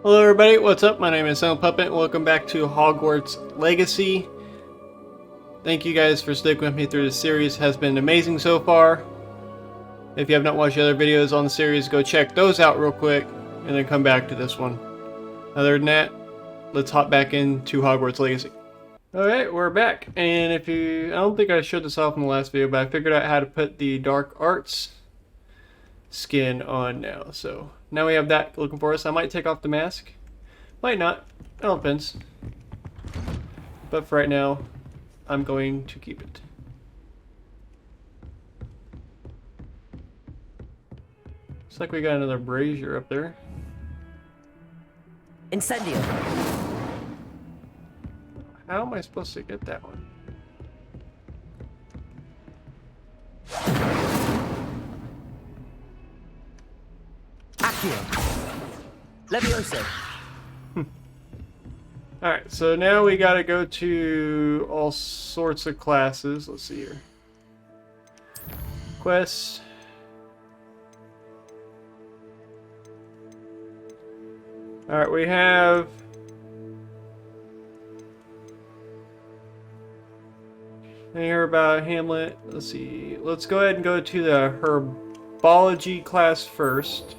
Hello everybody, what's up? My name is Silent Puppet. Welcome back to Hogwarts Legacy. Thank you guys for sticking with me through this series. It has been amazing so far. If you have not watched the other videos on the series, go check those out real quick and then come back to this one. Other than that, let's hop back into Hogwarts Legacy. Alright, we're back. And I don't think I showed this off in the last video, but I figured out how to put the Dark Arts skin on now. So now we have that looking for us. I might take off the mask. Might not. It all depends. But for right now, I'm going to keep it. Looks like we got another brazier up there. Incendio. How am I supposed to get that one? Accio. Levioso. Alright, so now we gotta go to all sorts of classes. Let's see here. Quest. Alright, we have... I hear about Hamlet. Let's see. Let's go ahead and go to the herbology class first.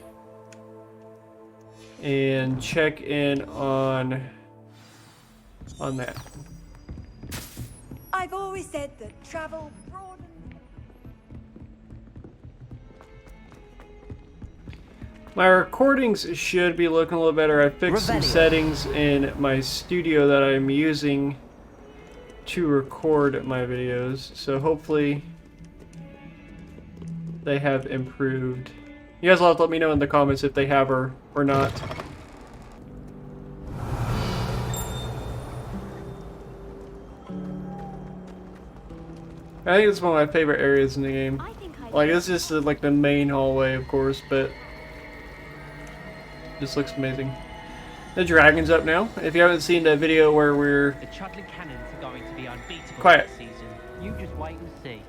And check in on that. I've always said that travel broadens. My recordings should be looking a little better. I fixed some settings in my studio that I'm using to record my videos, so hopefully they have improved. You guys will have to let me know in the comments if they have or not. I think it's one of my favorite areas in the game. Like, it's just like the main hallway, of course, but this looks amazing. The dragon's up now. If you haven't seen the video where we're... The Chudley Cannons are going to be unbeatable Quiet. this season. You just wait and see.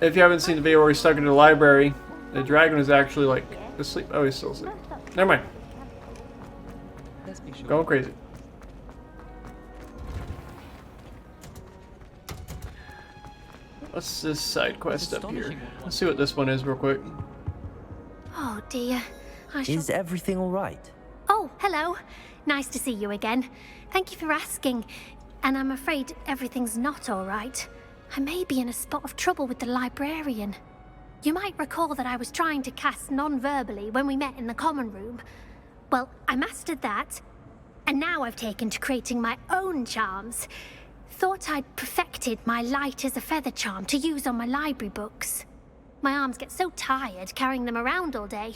If you haven't seen the video where we stuck in the library, the dragon was actually like asleep. Oh, he's still asleep. Never mind. Let's be sure. Going crazy. What's this side quest up here? Let's see what this one is real quick. Oh dear. Is everything all right? Oh, hello. Nice to see you again. Thank you for asking. And I'm afraid everything's not all right. I may be in a spot of trouble with the librarian. You might recall that I was trying to cast non-verbally when we met in the common room. Well, I mastered that. And now I've taken to creating my own charms. Thought I'd perfected my light as a feather charm to use on my library books. My arms get so tired carrying them around all day.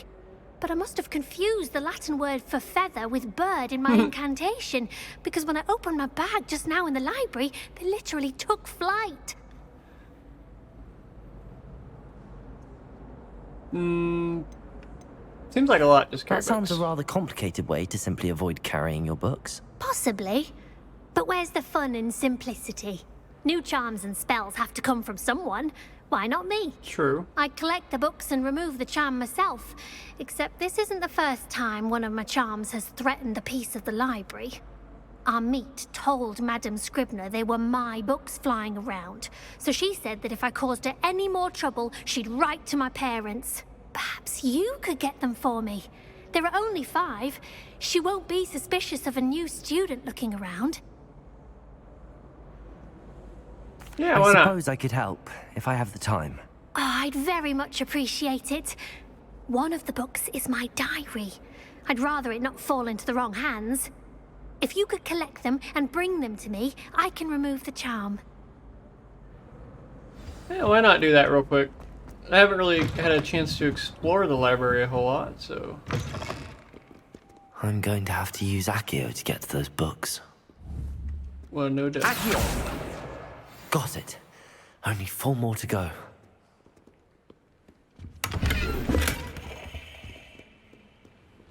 But I must have confused the Latin word for feather with bird in my incantation, because when I opened my bag just now in the library, they literally took flight. Seems like a lot, just carry That sounds a books. rather complicated way to simply avoid carrying your books. Possibly. But where's the fun in simplicity? New charms and spells have to come from someone. Why not me? True. I collect the books and remove the charm myself. Except this isn't the first time one of my charms has threatened the peace of the library. Our meet told Madame Scribner they were my books flying around. So she said that if I caused her any more trouble, she'd write to my parents. Perhaps you could get them for me. There are only 5. She won't be suspicious of a new student looking around. Yeah, I why not? suppose I could help, if I have the time. Oh, I'd very much appreciate it. One of the books is my diary. I'd rather it not fall into the wrong hands. If you could collect them and bring them to me, I can remove the charm. Yeah, why not do that real quick? I haven't really had a chance to explore the library a whole lot, so... I'm going to have to use Accio to get to those books. Well, no doubt. Accio! Got it. Only 4 more to go.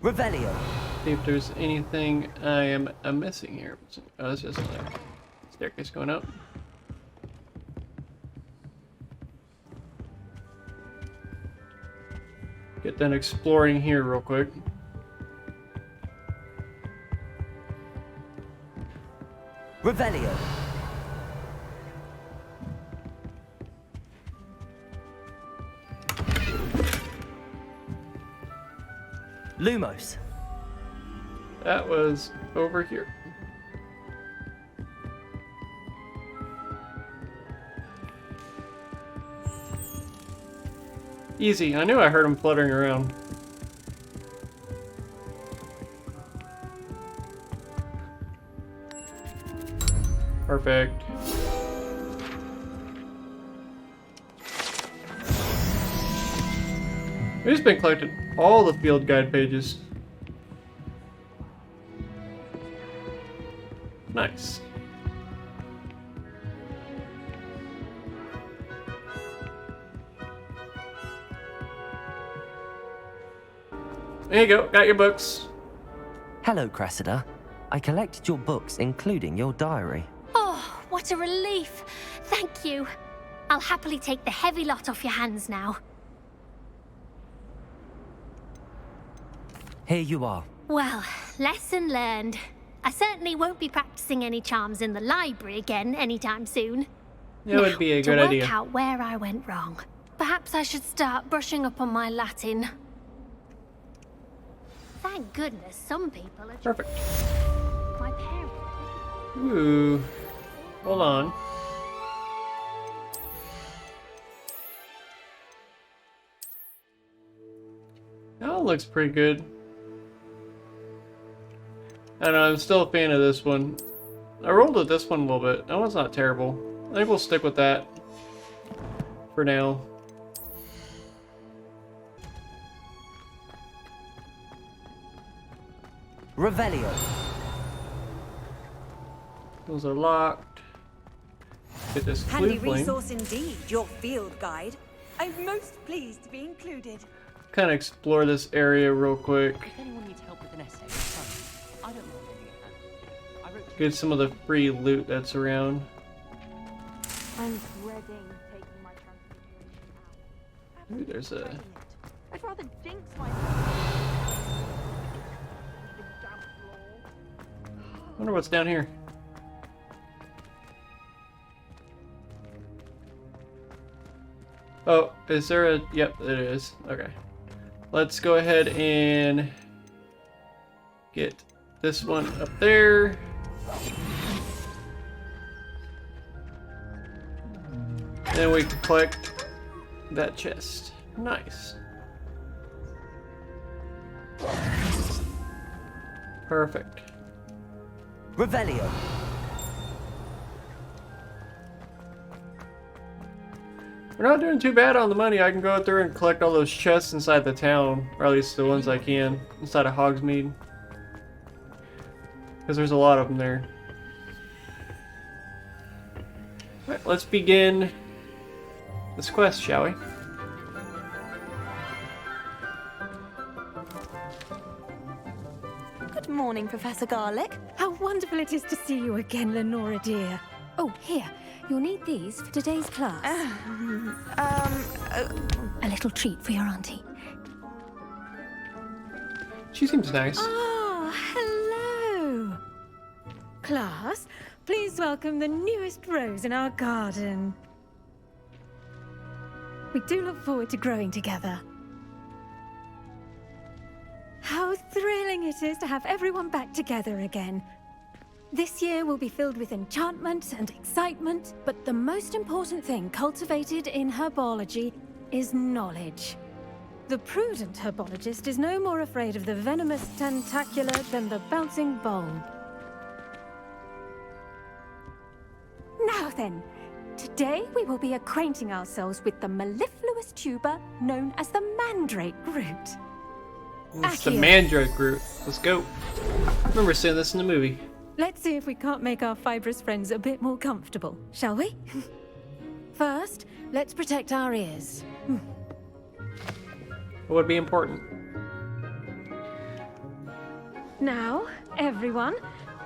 Revelio. See if there's anything I am missing here. Oh, that's just another staircase going up. Get done exploring here real quick. Revelio. Lumos. That was over here. Easy. I knew I heard him fluttering around. Perfect. We've just been collecting all the field guide pages. Nice. There you go, got your books. Hello, Cressida. I collected your books, including your diary. Oh, what a relief. Thank you. I'll happily take the heavy lot off your hands now. Here you are. Well, lesson learned. I certainly won't be practicing any charms in the library again anytime soon. That would be a good to work idea. out where I went wrong, perhaps I should start brushing up on my Latin. Thank goodness some people are... Perfect. My parents... Ooh. Hold on. That one looks pretty good. I don't know, I'm still a fan of this one. I rolled with this one a little bit. That one's not terrible. I think we'll stick with that for now. Revelio. Those are locked. Get this Handy flute flame. resource indeed, your field guide. I'm most pleased to be included. Kind of explore this area real quick. If anyone needs help with an essay, it's fine. I don't mind lending a hand. I wrote Get some of the free loot that's around. I'm dreading taking my transfiguration out. Ooh, there's a... I'd rather jinx myself. Wonder what's down here. Oh, is there a... Yep, it is. Okay. Let's go ahead and get this one up there. Then we can collect that chest. Nice. Perfect. Revelio. We're not doing too bad on the money. I can go through and collect all those chests inside the town, or at least the ones I can, inside of Hogsmeade. Because there's a lot of them there. Alright, let's begin this quest, shall we? Good morning, Professor Garlick. How wonderful it is to see you again, Lenora dear. Oh, here. You'll need these for today's class. A little treat for your auntie. She seems nice. Oh, hello. Class, please welcome the newest rose in our garden. We do look forward to growing together. How thrilling it is to have everyone back together again. This year will be filled with enchantment and excitement, but the most important thing cultivated in herbology is knowledge. The prudent herbologist is no more afraid of the venomous tentacula than the bouncing bulb. Now then, today we will be acquainting ourselves with the mellifluous tuber known as the mandrake root. It's the Accio. Mandrake root. Let's go. I remember seeing this in the movie. Let's see if we can't make our fibrous friends a bit more comfortable, shall we? First, let's protect our ears. What would be important? Now, everyone,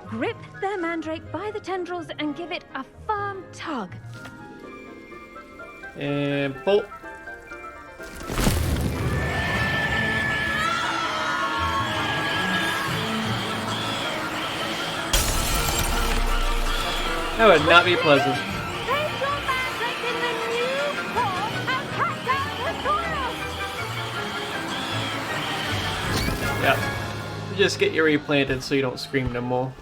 grip their mandrake by the tendrils and give it a firm tug. And pull. That would not be pleasant. Place your magic in the new pot and cut down the soil. Yeah. Just get you replanted so you don't scream no more.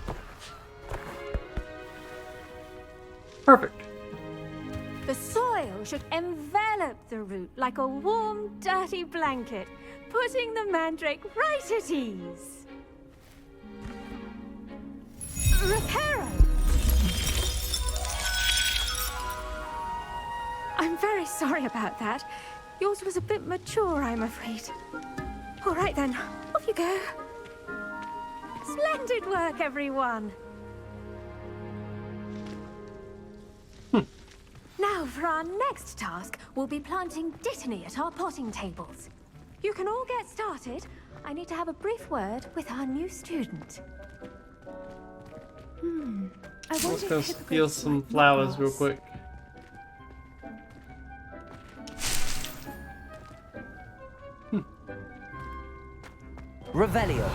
Perfect. The soil should envelop the root like a warm, dirty blanket, putting the mandrake right at ease. Reparo! I'm very sorry about that. Yours was a bit mature, I'm afraid. All right then, off you go. Splendid work, everyone. Now, for our next task, we'll be planting dittany at our potting tables. You can all get started. I need to have a brief word with our new student. Let's go steal some flowers real quick. Revelio.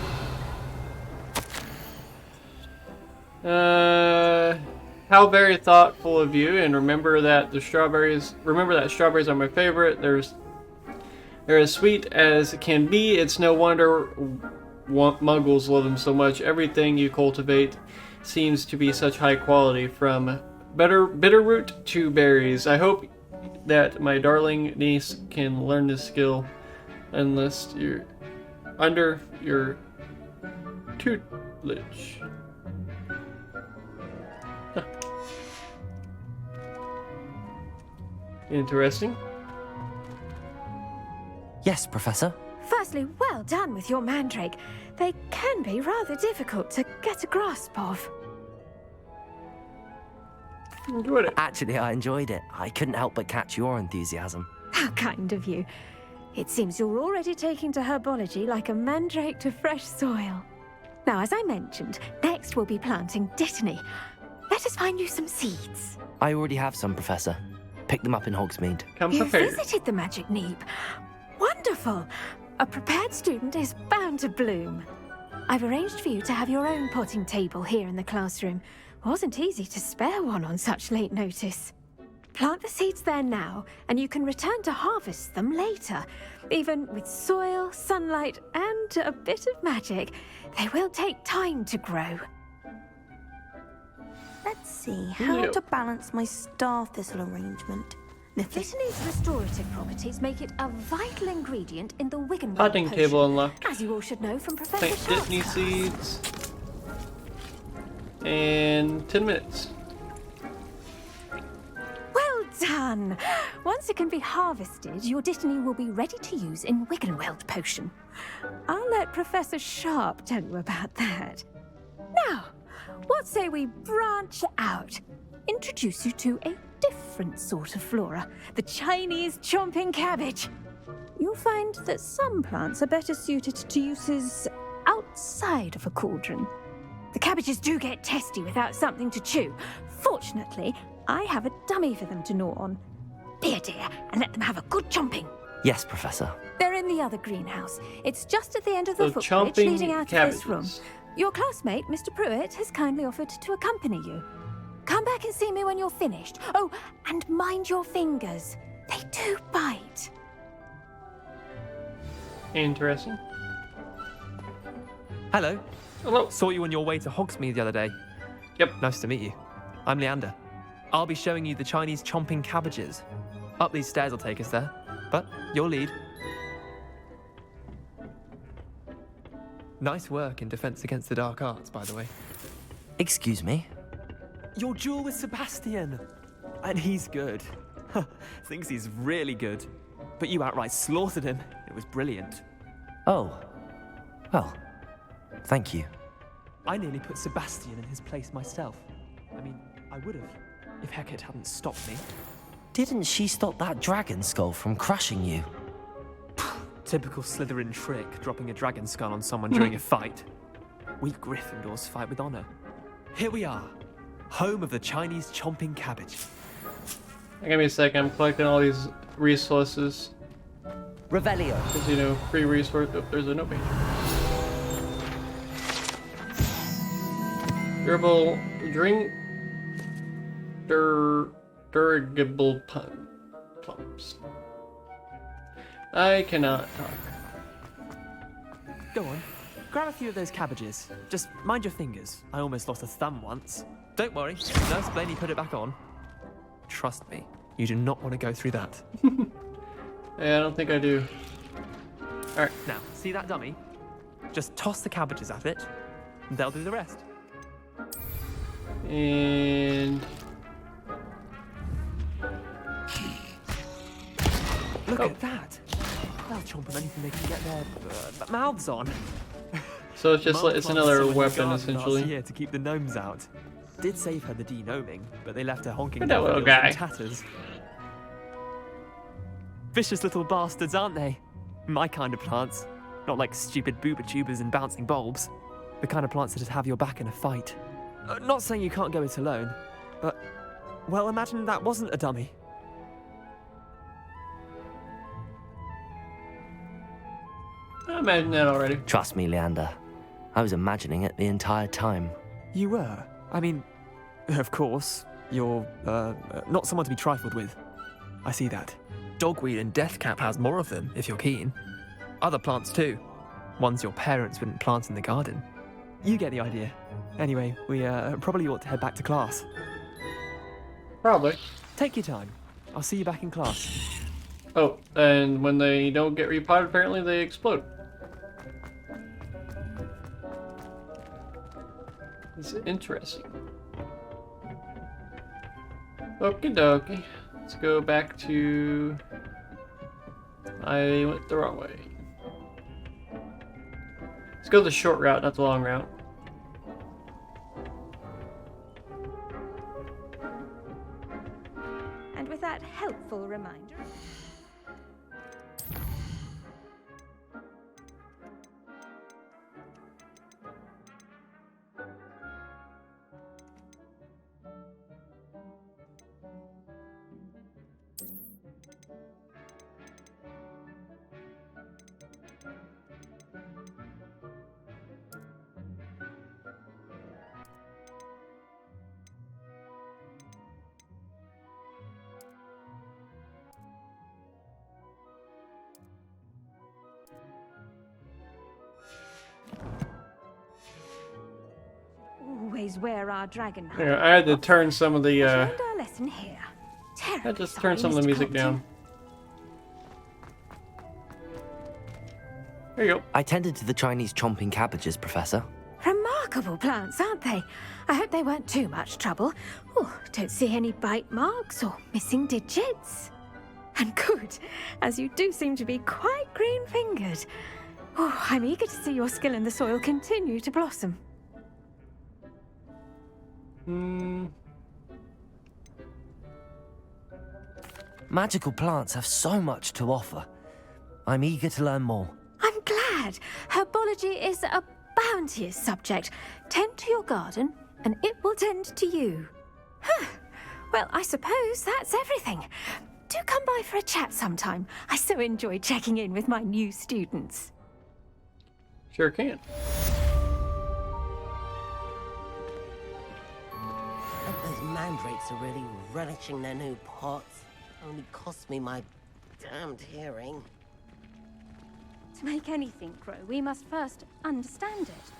How very thoughtful of you, and remember that strawberries are my favorite. They're as sweet as it can be. It's no wonder muggles love them so much. Everything you cultivate seems to be such high quality, from bitterroot to berries. I hope that my darling niece can learn this skill unless you're under your tutelage. Interesting. Yes, Professor. Firstly, well done with your mandrake. They can be rather difficult to get a grasp of. Enjoyed it. Actually, I enjoyed it. I couldn't help but catch your enthusiasm. How kind of you. It seems you're already taking to herbology like a mandrake to fresh soil. Now, as I mentioned, next we'll be planting dittany. Let us find you some seeds. I already have some, Professor. Pick them up in Hogsmeade. Come You prepared. visited the Magic Neep. Wonderful! A prepared student is bound to bloom. I've arranged for you to have your own potting table here in the classroom. Wasn't easy to spare one on such late notice. Plant the seeds there now, and you can return to harvest them later. Even with soil, sunlight, and a bit of magic, they will take time to grow. Let's see how to balance my star thistle arrangement. Dittany's restorative properties make it a vital ingredient in the Wiggenweld Potting potion, table unlocked. as you all should know from Professor Plant Sharp's dittany class. seeds. And 10 minutes. Well done! Once it can be harvested, your dittany will be ready to use in Wiggenweld potion. I'll let Professor Sharp tell you about that. Now, what say we branch out? Introduce you to a different sort of flora, the Chinese chomping cabbage. You'll find that some plants are better suited to uses outside of a cauldron. The cabbages do get testy without something to chew. Fortunately, I have a dummy for them to gnaw on. Be a dear and let them have a good chomping. Yes, Professor. They're in the other greenhouse. It's just at the end of the So footbridge chomping leading out cabbages. of this room. Your classmate, Mr. Pruitt, has kindly offered to accompany you. Come back and see me when you're finished. Oh, and mind your fingers. They do bite. Interesting. Hello. Hello. Saw you on your way to Hogsmeade the other day. Yep. Nice to meet you. I'm Leander. I'll be showing you the Chinese chomping cabbages. Up these stairs will take us there, but your lead. Nice work in Defense Against the Dark Arts, by the way. Excuse me? Your duel with Sebastian. And he's good. Thinks he's really good. But you outright slaughtered him. It was brilliant. Oh. Well, thank you. I nearly put Sebastian in his place myself. I mean, I would have, if Hecate hadn't stopped me. Didn't she stop that dragon skull from crushing you? Typical Slytherin trick, dropping a dragon skull on someone during a fight. We Gryffindors fight with honor. Here we are, home of the Chinese chomping cabbage. Give me a second. I'm collecting all these resources. Revelio. Because, you know, free resource. Oh, there's a note page. Herbal drink. Durable pumps. I cannot talk. Go on. Grab a few of those cabbages. Just mind your fingers. I almost lost a thumb once. Don't worry. Nurse Blaney put it back on. Trust me. You do not want to go through that. Yeah, I don't think I do. Alright. Now, see that dummy? Just toss the cabbages at it, and they'll do the rest. And... Look at that! They'll chomp on anything they can get their mouths on. So it's just Mum like, it's planted another some in her weapon, garden essentially. last year to keep the gnomes out. Did save her the de-gnoming, but they left her honking Look at that little daffodils guy. in tatters. Vicious little bastards, aren't they? My kind of plants. Not like stupid booba tubers and bouncing bulbs. The kind of plants that just have your back in a fight. Not saying you can't go it alone, but... Well, imagine that wasn't a dummy. I imagine that already. Trust me, Leander. I was imagining it the entire time. You were? I mean, of course, you're, not someone to be trifled with. I see that. Dogweed and deathcap has more of them, if you're keen. Other plants too. Ones your parents wouldn't plant in the garden. You get the idea. Anyway, we probably ought to head back to class. Probably. Take your time. I'll see you back in class. Oh, and when they don't get repotted, apparently they explode. It's interesting. Okie dokie. Let's go back to... I went the wrong way. Let's go the short route, not the long route. And with that helpful reminder... Always wear our dragon. Yeah, I had to turn some of the, Learned our lesson here. I just turned some of the music down. There you go. I tended to the Chinese chomping cabbages, Professor. Remarkable plants, aren't they? I hope they weren't too much trouble. Oh, don't see any bite marks or missing digits. And good, as you do seem to be quite green-fingered. Oh, I'm eager to see your skill in the soil continue to blossom. Magical plants have so much to offer. I'm eager to learn more. I'm glad. Herbology is a bounteous subject. Tend to your garden, and it will tend to you. Huh. Well, I suppose that's everything. Do come by for a chat sometime. I so enjoy checking in with my new students. Sure can. Those mandrakes are really relishing their new pots. Only cost me my damned hearing. To make anything grow, we must first understand it.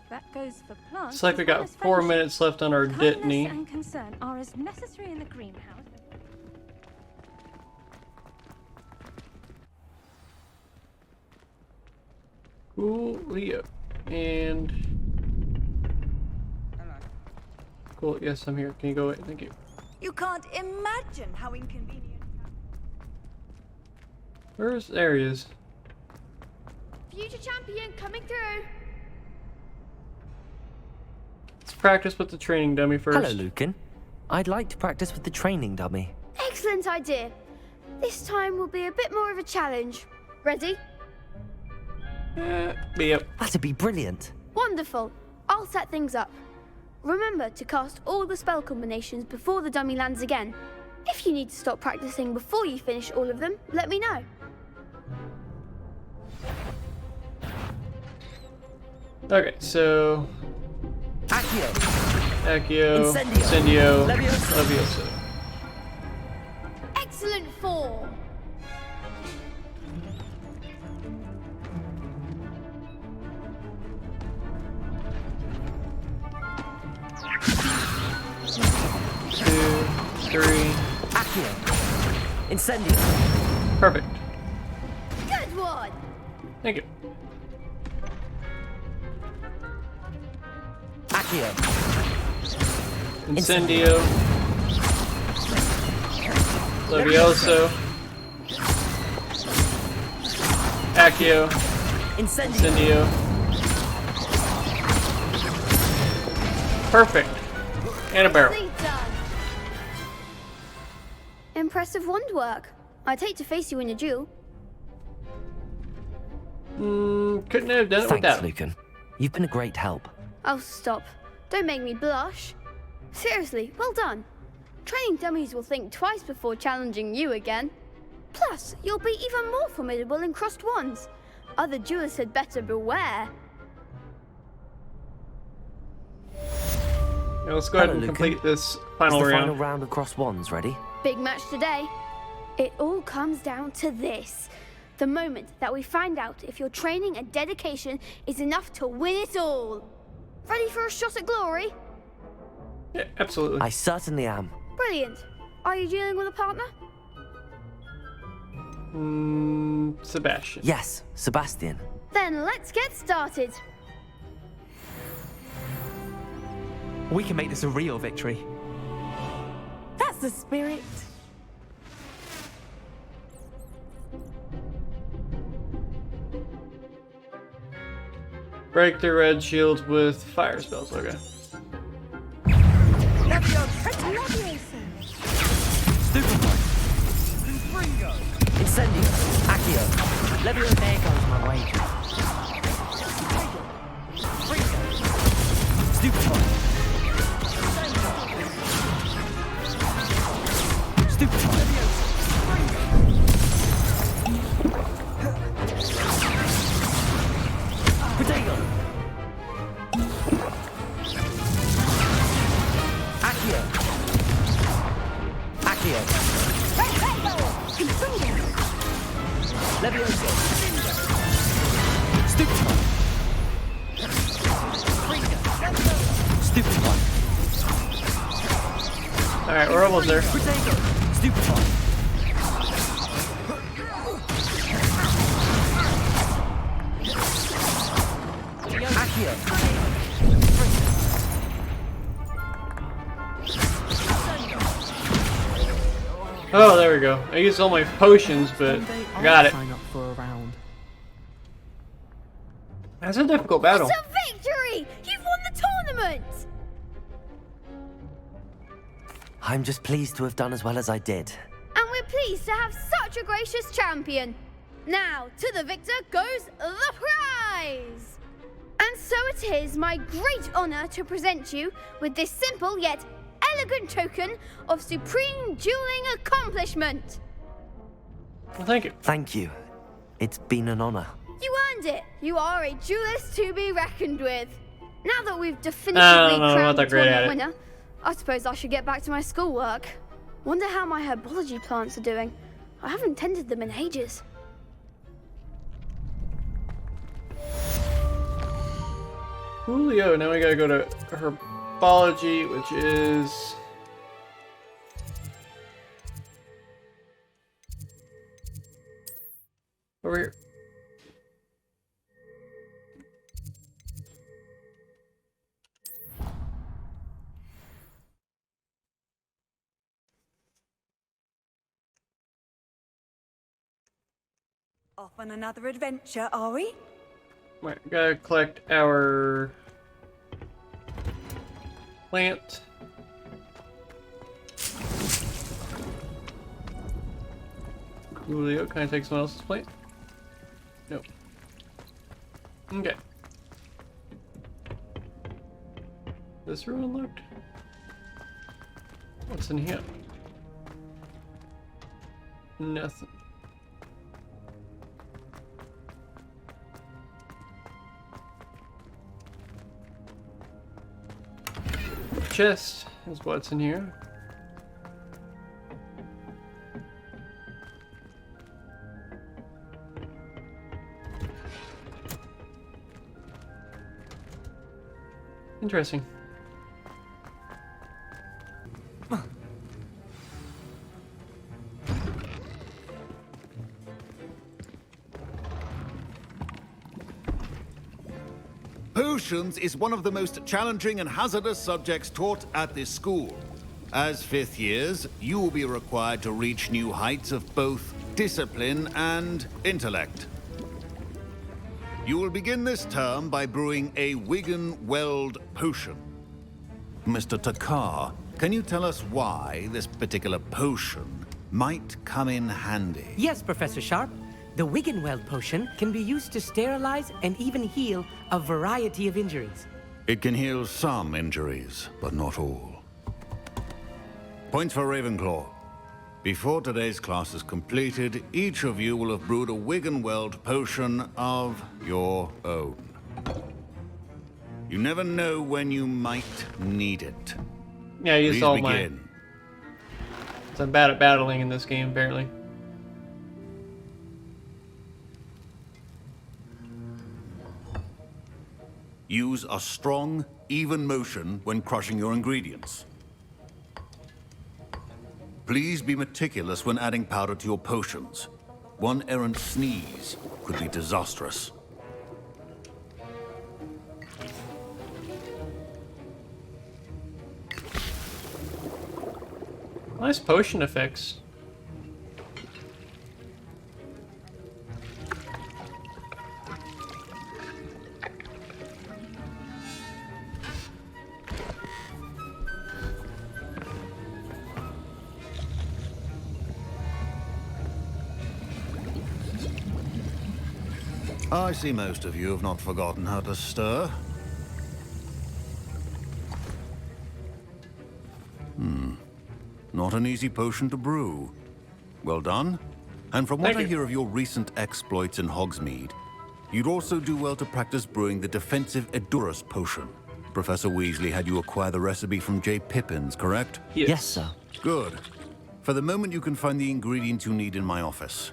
That goes for plants. It's like we as well got as 4 friendship. minutes left on our Kindness Ditney. and concern are as necessary in the greenhouse. Cool, Leo. And... Cool, yes, I'm here. Can you go away? Thank you. You can't imagine how inconvenient. Where's... There he is. Future champion coming through. Let's practice with the training dummy first. Hello, Lucan. I'd like to practice with the training dummy. Excellent idea. This time will be a bit more of a challenge. Ready? Yep. That'd be brilliant. Wonderful. I'll set things up. Remember to cast all the spell combinations before the dummy lands again. If you need to stop practicing before you finish all of them, let me know. Okay, so... Accio! Accio, Incendio. Incendio, Levioso. Levioso. Excellent form. Two, three. Accio. Incendio. Perfect. Good one. Thank you. Accio. Incendio. Levioso. Accio. Incendio. Incendio. Perfect. And a barrel. Nicely done. Impressive wand work. I'd hate to face you in a duel. Couldn't have done it Thanks, without. Lucan. You've been a great help. Oh, stop. Don't make me blush. Seriously, well done. Training dummies will think twice before challenging you again. Plus, you'll be even more formidable in crossed wands. Other duelists had better beware. Now let's go ahead Hello, and Lucan. complete this Is final the round. final round across wands ready? Big match today. It all comes down to this. The moment that we find out if your training and dedication is enough to win it all. Ready for a shot at glory? Yeah, absolutely. I certainly am. Brilliant. Are you dealing with a partner? Sebastian. Yes, Sebastian. Then let's get started. We can make this a real victory. That's the spirit. Break the red shield with fire spells. Okay. Incendio. Accio. Levio. There goes my wager. Stupefy. Stupefy. Protego. Accio. Accio. Levioso. Stupefy. Stupefy. Alright, we're almost there. Protego. Stupefy. Accio. Oh, there we go. I used all my potions, but I got it. Sign up for a round. That's a difficult battle. It's a victory! You've won the tournament! I'm just pleased to have done as well as I did. And we're pleased to have such a gracious champion. Now, to the victor goes the prize! And so it is my great honor to present you with this simple yet elegant token of supreme dueling accomplishment. Well, thank you. Thank you. It's been an honor. You earned it. You are a duelist to be reckoned with. Now that we've I definitively don't know, I'm not crowned the that great at tournament it. winner, I suppose I should get back to my schoolwork. Wonder how my herbology plants are doing. I haven't tended them in ages. Julio, now we gotta go to herbology, which is... over here. Off on another adventure, are we? Right, gotta collect our plant. Julio, can I take someone else's plant? Nope. Okay. This room unlocked? What's in here? Nothing. chest is what's in here. Interesting. Potions is one of the most challenging and hazardous subjects taught at this school. As fifth years, you will be required to reach new heights of both discipline and intellect. You will begin this term by brewing a Wigan-Weld potion. Mr. Takar, can you tell us why this particular potion might come in handy? Yes, Professor Sharp. The Wigan-Weld potion can be used to sterilize and even heal a variety of injuries. It can heal some injuries, but not all. Points for Ravenclaw. Before today's class is completed, each of you will have brewed a Wigan-Weld potion of your own. You never know when you might need it. Yeah, I used Please all begin. mine. So I'm bad at battling in this game, apparently. Use a strong, even motion when crushing your ingredients. Please be meticulous when adding powder to your potions. One errant sneeze could be disastrous. Nice potion effects. I see most of you have not forgotten how to stir. Not an easy potion to brew. Well done. And from what I hear of your recent exploits in Hogsmeade, you'd also do well to practice brewing the defensive Edurus potion. Professor Weasley had you acquire the recipe from J. Pippin's, correct? Yes, sir. Good. For the moment, you can find the ingredients you need in my office.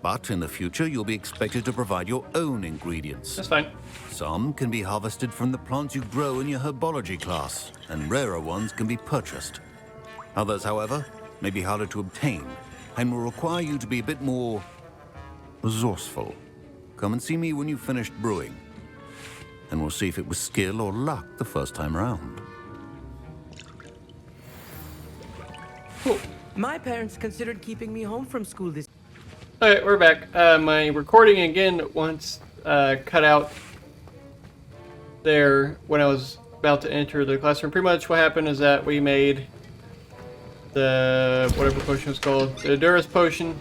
But in the future, you'll be expected to provide your own ingredients. That's fine. Some can be harvested from the plants you grow in your herbology class, and rarer ones can be purchased. Others, however, may be harder to obtain, and will require you to be a bit more resourceful. Come and see me when you've finished brewing, and we'll see if it was skill or luck the first time around. Cool. My parents considered keeping me home from school this. Alright, we're back. My recording again once cut out there when I was about to enter the classroom. Pretty much what happened is that we made the whatever potion was called, the Edurus potion,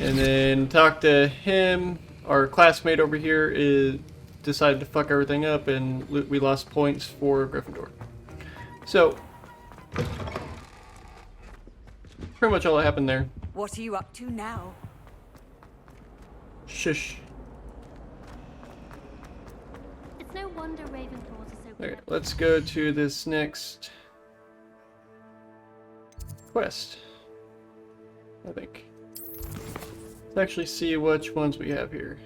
and then talked to him. Our classmate over here decided to fuck everything up, and we lost points for Gryffindor. So pretty much all that happened there. What are you up to now? Shush. It's no wonder Ravenclaws are so Alright, let's go to this next quest, I think. Let's actually see which ones we have here.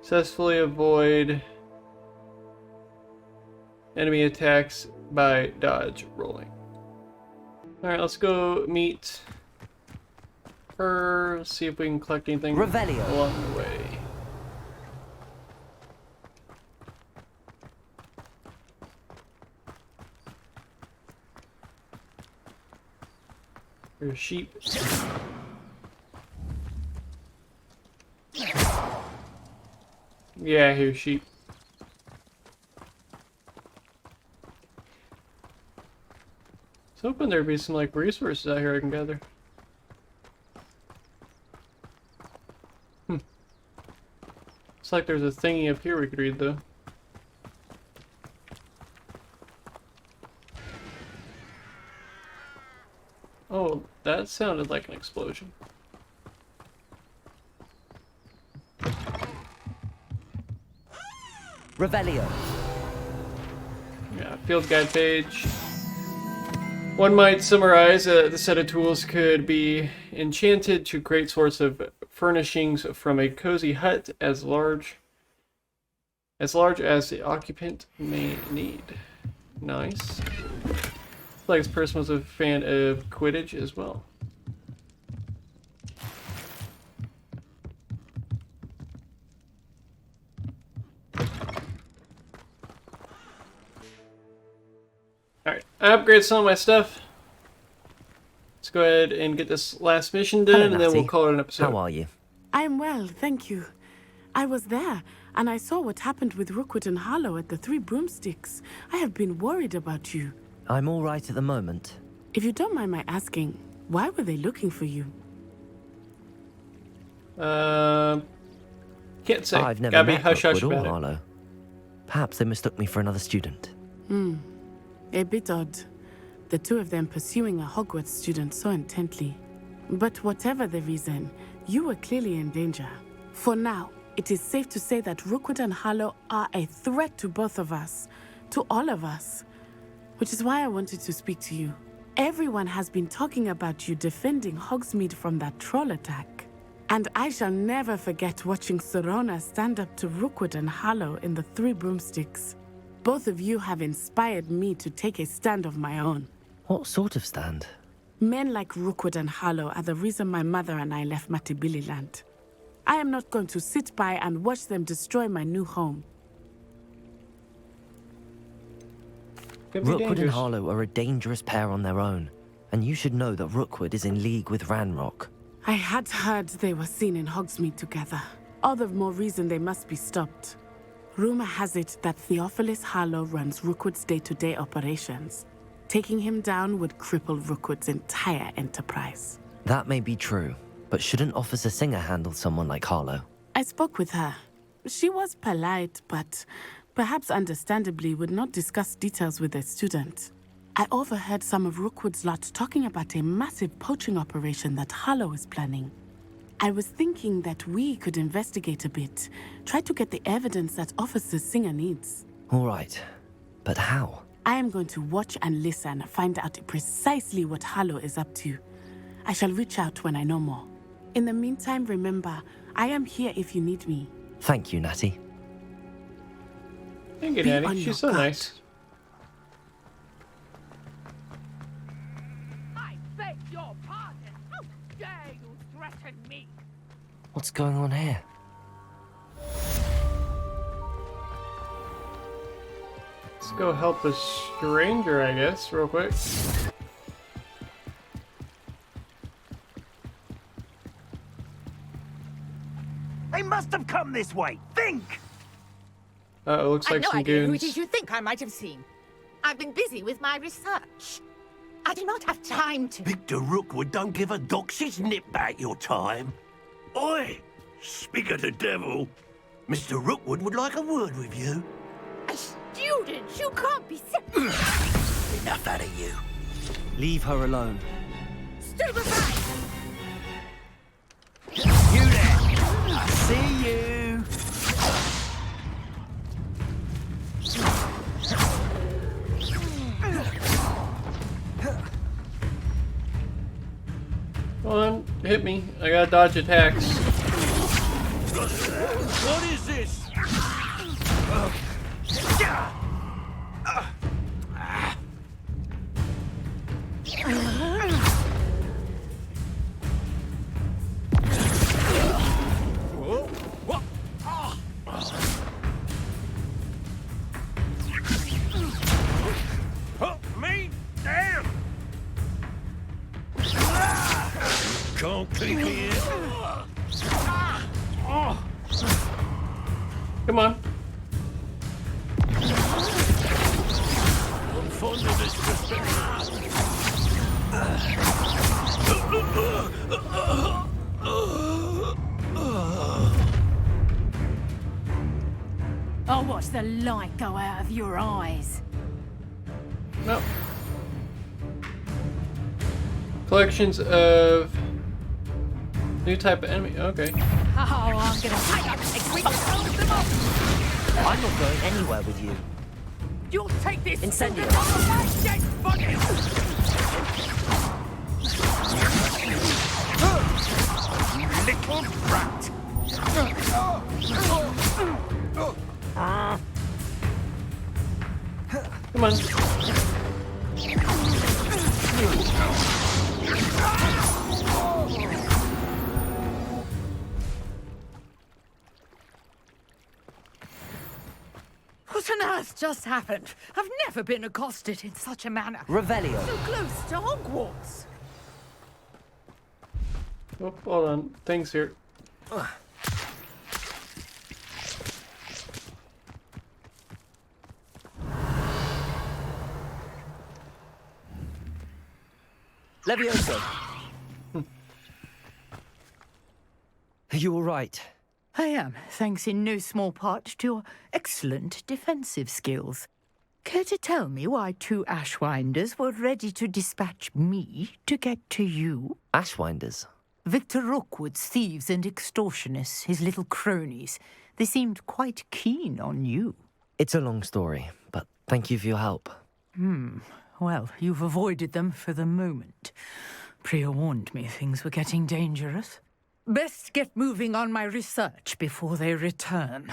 Successfully avoid enemy attacks by dodge rolling. Alright, let's go meet her, see if we can collect anything Revelio. along the way. There's sheep. Yeah, I hear sheep. I was hoping there'd be some like resources out here I can gather. Looks like there's a thingy up here we could read though. Oh, that sounded like an explosion. Revelio. Yeah, field guide page. One might summarize the set of tools could be enchanted to create sorts of furnishings from a cozy hut as large as the occupant may need. Nice. Looks like this person was a fan of Quidditch as well. Alright, I upgraded some of my stuff. Let's go ahead and get this last mission done, Hello, and then we'll Natty. call it an episode. How are you? I'm well, thank you. I was there, and I saw what happened with Rookwood and Harlow at the Three Broomsticks. I have been worried about you. I'm all right at the moment. If you don't mind my asking, why were they looking for you? Can't say. I've never Gotta be met hush-hush Rookwood or about it. Harlow. Perhaps they mistook me for another student. A bit odd. The two of them pursuing a Hogwarts student so intently. But whatever the reason, you were clearly in danger. For now, it is safe to say that Rookwood and Harlow are a threat to both of us. To all of us. Which is why I wanted to speak to you. Everyone has been talking about you defending Hogsmeade from that troll attack. And I shall never forget watching Serona stand up to Rookwood and Harlow in the Three Broomsticks. Both of you have inspired me to take a stand of my own. What sort of stand? Men like Rookwood and Harlow are the reason my mother and I left Matibili Land. I am not going to sit by and watch them destroy my new home. Could be Rookwood and dangerous. Harlow are a dangerous pair on their own, and you should know that Rookwood is in league with Ranrock. I had heard they were seen in Hogsmeade together. All the more reason they must be stopped. Rumor has it that Theophilus Harlow runs Rookwood's day-to-day operations. Taking him down would cripple Rookwood's entire enterprise. That may be true, but shouldn't Officer Singer handle someone like Harlow? I spoke with her. She was polite, but perhaps understandably would not discuss details with a student. I overheard some of Rookwood's lot talking about a massive poaching operation that Harlow is planning. I was thinking that we could investigate a bit, try to get the evidence that Officer Singer needs. All right, but how? I am going to watch and listen, find out precisely what Harlow is up to. I shall reach out when I know more. In the meantime, remember, I am here if you need me. Thank you, Natty. Thank you, Be on Natty. your She's so guard. nice. I beg your pardon. How dare you threaten me? What's going on here? Let's go help a stranger, I guess, real quick. They must have come this way. Think! It looks like I've no some idea who goons. it is you think I might have seen. I've been busy with my research. I do not have time to... Victor Rookwood don't give a dox's nip back your time. Oi! Speak of the devil. Mr. Rookwood would like a word with you. A student? You can't be... Enough out of you. Leave her alone. Stupefy! You there! I see you! Come on, hit me. I gotta dodge attacks. What is this? Me? Damn! Can't keep me in. Come on. I'm fond of this I'll watch the light go out of your eyes. No. Collections of new type of enemy. Okay. Oh, I'm gonna take up and close them off. I'm not going anywhere with you. You'll take this. Incendio. Dead body. Little brat! Come on. What on earth just happened? I've never been accosted in such a manner. Revelio. So close to Hogwarts. Oh, hold on. Things here. Levioso. Are you all right? I am, thanks in no small part to your excellent defensive skills. Care to tell me why 2 Ashwinders were ready to dispatch me to get to you? Ashwinders? Victor Rookwood's thieves and extortionists, his little cronies. They seemed quite keen on you. It's a long story, but thank you for your help. Well, you've avoided them for the moment. Priya warned me things were getting dangerous. Best get moving on my research before they return.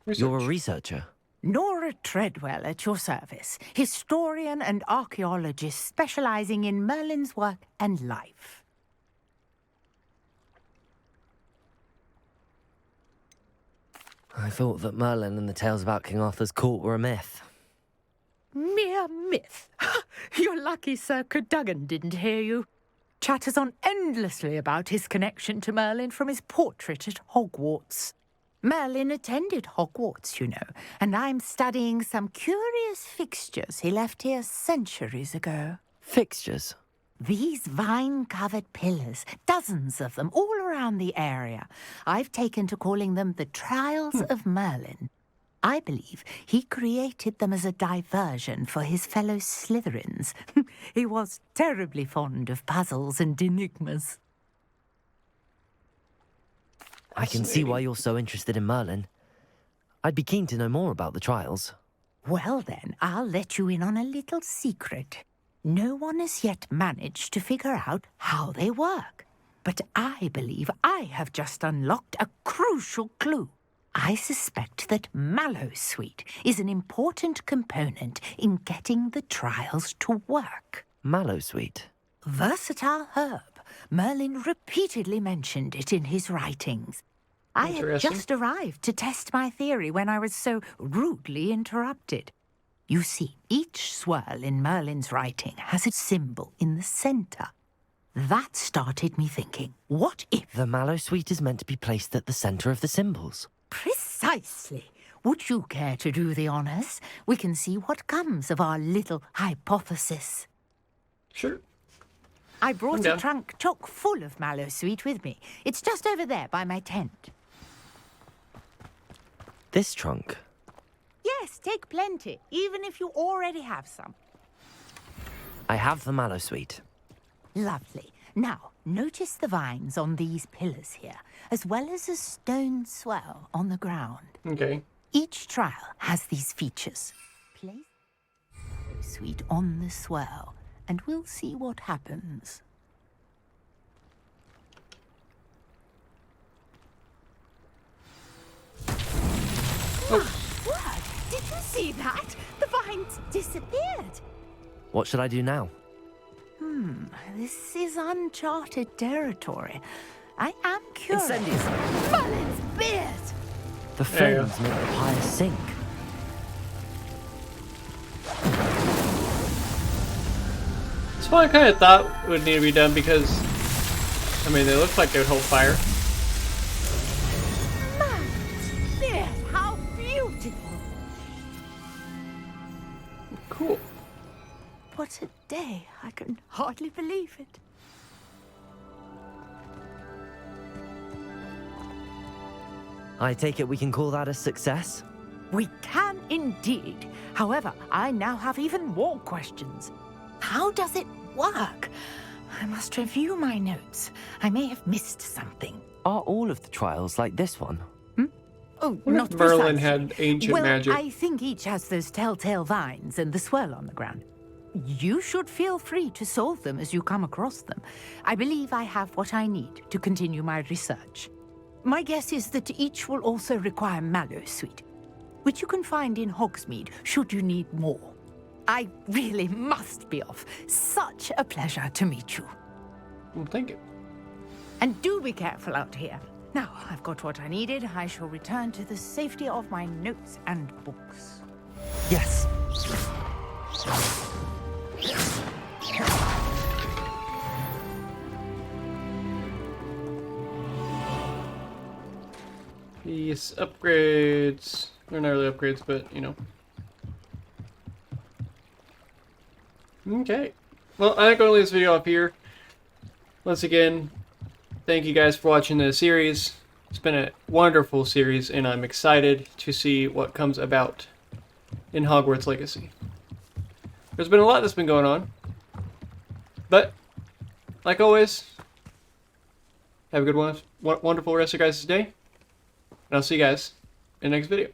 You're a researcher? Nora Treadwell at your service, historian and archaeologist specializing in Merlin's work and life. I thought that Merlin and the tales about King Arthur's court were a myth. Mere myth. You're lucky Sir Cadogan didn't hear you. Chatters on endlessly about his connection to Merlin from his portrait at Hogwarts. Merlin attended Hogwarts, you know, and I'm studying some curious fixtures he left here centuries ago. Fixtures? These vine-covered pillars, dozens of them, all around the area. I've taken to calling them the Trials of Merlin. I believe he created them as a diversion for his fellow Slytherins. He was terribly fond of puzzles and enigmas. I can see why you're so interested in Merlin. I'd be keen to know more about the trials. Well then, I'll let you in on a little secret. No one has yet managed to figure out how they work. But I believe I have just unlocked a crucial clue. I suspect that Mallowsweet is an important component in getting the trials to work. Mallowsweet? Versatile herb. Merlin repeatedly mentioned it in his writings. I had just arrived to test my theory when I was so rudely interrupted. You see, each swirl in Merlin's writing has a symbol in the center. That started me thinking, what if... The Mallowsweet is meant to be placed at the center of the symbols. Precisely. Would you care to do the honors? We can see what comes of our little hypothesis. Sure. I brought a trunk chock full of Mallowsweet with me. It's just over there by my tent. This trunk? Yes, take plenty, even if you already have some. I have the Mallowsweet. Lovely. Now, notice the vines on these pillars here, as well as a stone swell on the ground. Okay. Each trial has these features. Place Mallowsweet on the swell, and we'll see what happens. What? Did you see that? The vines disappeared. What should I do now? This is uncharted territory. I am curious. Incendies! Merlin's beard! The flames make the pyre sink. It's what I kind of thought would need to be done because, I mean, they look like they would hold fire. Merlin's beard! How beautiful! Cool. What a day. I can hardly believe it. I take it we can call that a success? We can indeed. However, I now have even more questions. How does it work? I must review my notes. I may have missed something. Are all of the trials like this one? Oh, What not if Merlin precisely. had ancient well, magic? I think each has those telltale vines and the swirl on the ground. You should feel free to solve them as you come across them. I believe I have what I need to continue my research. My guess is that each will also require mallowsweet, which you can find in Hogsmeade should you need more. I really must be off. Such a pleasure to meet you. Well, thank you. And do be careful out here. Now, I've got what I needed. I shall return to the safety of my notes and books. Yes. These upgrades. They're not really upgrades, but you know. Okay. Well, I'm going to leave this video off here. Once again, thank you guys for watching the series. It's been a wonderful series, and I'm excited to see what comes about in Hogwarts Legacy. There's been a lot that's been going on. But, like always, have a good one, wonderful rest of your guys' day. And I'll see you guys in the next video.